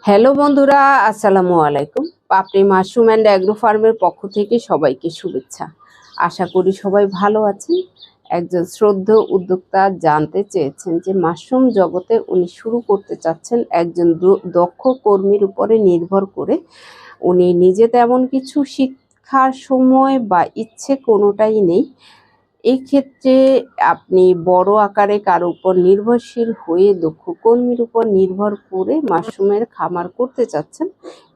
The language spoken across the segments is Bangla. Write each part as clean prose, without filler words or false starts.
হ্যালো বন্ধুরা, আসসালামু আলাইকুম। পাপড়ি মাশরুম অ্যান্ড অ্যাগ্রো ফার্মের পক্ষ থেকে সবাইকে শুভেচ্ছা। আশা করি সবাই ভালো আছেন। একজন শ্রদ্ধেয় উদ্যোক্তা জানতে চেয়েছেন যে মাশরুম জগতে উনি শুরু করতে চাচ্ছেন একজন দক্ষ কর্মীর উপরে নির্ভর করে। উনি নিজে তেমন কিছু শিক্ষার সময় বা ইচ্ছে কোনোটাই নেই। এই ক্ষেত্রে আপনি বড় আকারে কারো উপর নির্ভরশীল হয়ে দক্ষ কর্মীর উপর নির্ভর করে মাশরুমের খামার করতে চাচ্ছেন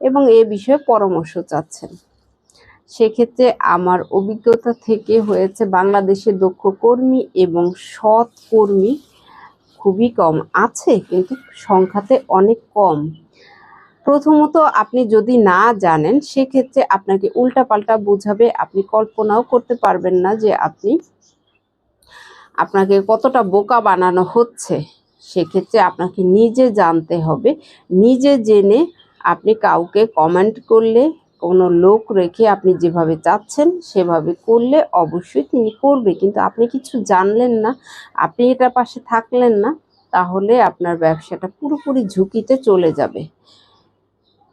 এবং এ বিষয়ে পরামর্শ চাচ্ছেন। সেক্ষেত্রে আমার অভিজ্ঞতা থেকে হয়েছে বাংলাদেশে দক্ষ কর্মী এবং সৎ কর্মী খুবই কম আছে, কিন্তু সংখ্যাতে অনেক কম। প্রথমত আপনি যদি না জানেন সেক্ষেত্রে আপনাকে উল্টাপাল্টা বোঝাবে, আপনি কল্পনাও করতে পারবেন না যে আপনাকে কতটা বোকা বানানো হচ্ছে। সেক্ষেত্রে আপনাকে নিজে জানতে হবে। নিজে জেনে আপনি কাউকে কমেন্ট করলে, কোনো লোক রেখে আপনি যেভাবে চাচ্ছেন সেভাবে করলে অবশ্যই তিনি করবে, কিন্তু আপনি কিছু জানলেন না, আপনি এটার পাশে থাকলেন না, তাহলে আপনার ব্যবসাটা পুরোপুরি ঝুঁকিতে চলে যাবে।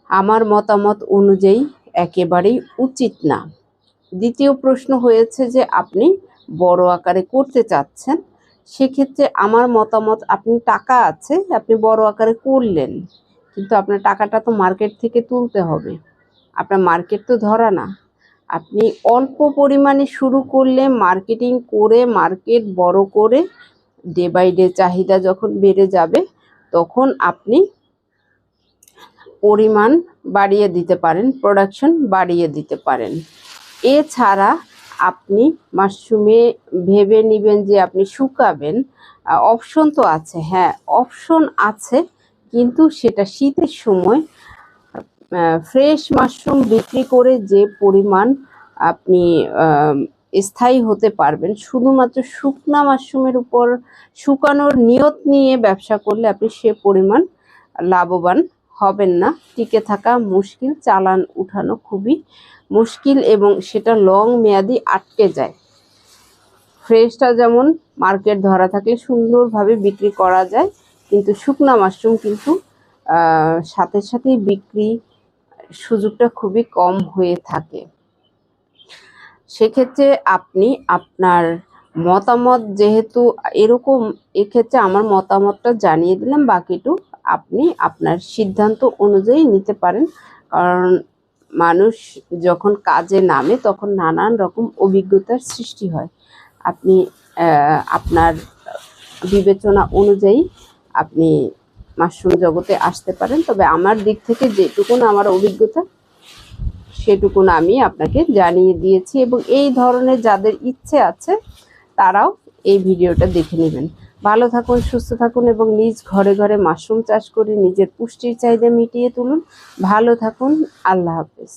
আমার মতামত অনুযায়ী একেবারেই উচিত না। দ্বিতীয় প্রশ্ন হয়েছে যে আপনি বড় আকারে করতে চাচ্ছেন। সেক্ষেত্রে আমার মতামত, আপনি টাকা আছে, আপনি বড় আকারে করলেন, কিন্তু আপনার টাকাটা তো মার্কেট থেকে তুলতে হবে। আপনার মার্কেট তো ধরা না। আপনি অল্প পরিমাণে শুরু করলে মার্কেটিং করে, মার্কেট বড় করে, ডে বাই ডে চাহিদা যখন বেড়ে যাবে তখন আপনি পরিমাণ বাড়িয়ে দিতে পারেন, প্রোডাকশন বাড়িয়ে দিতে পারেন। এছাড়া আপনি মাশরুমে ভেবে নেবেন যে আপনি শুকাবেন, অপশন তো আছে। হ্যাঁ, অপশন আছে, কিন্তু সেটা শীতের সময় ফ্রেশ মাশরুম বিক্রি করে যে পরিমাণ আপনি স্থায়ী হতে পারবেন, শুধুমাত্র শুকনা মাশরুমের উপর শুকানোর নিয়ত নিয়ে ব্যবসা করলে আপনি সে পরিমাণ লাভবান হবেন না। টিকে থাকা মুশকিল, চালান উঠানো খুবই মুশকিল এবং সেটা লং মেয়াদি আটকে যায়। ফ্রেশটা যেমন মার্কেট ধরা থাকলে সুন্দরভাবে বিক্রি করা যায়, কিন্তু শুকনা মাশরুম কিন্তু সাথে সাথেই বিক্রি সুযোগটা খুবই কম হয়ে থাকে। সেক্ষেত্রে আপনি আপনার মতামত, যেহেতু এরকম, এক্ষেত্রে আমার মতামতটা জানিয়ে দিলাম, বাকিটু আপনি আপনার সিদ্ধান্ত অনুযায়ী নিতে পারেন। কারণ মানুষ যখন কাজে নামে তখন নানান রকম অভিজ্ঞতার সৃষ্টি হয়। আপনি আপনার বিবেচনা অনুযায়ী আপনি মাশরুম জগতে আসতে পারেন। তবে আমার দিক থেকে যেটুকুন আমার অভিজ্ঞতা সেটুকুন আমি আপনাকে জানিয়ে দিয়েছি, এবং এই ধরনের যাদের ইচ্ছে আছে তারাও এই ভিডিওটা দেখে নেবেন। ভালো থাকুন, সুস্থ থাকুন এবং নিজ ঘরে ঘরে মাশরুম চাষ করে নিজের পুষ্টির চাহিদা মিটিয়ে তুলুন। ভালো থাকুন, আল্লাহ হাফেজ।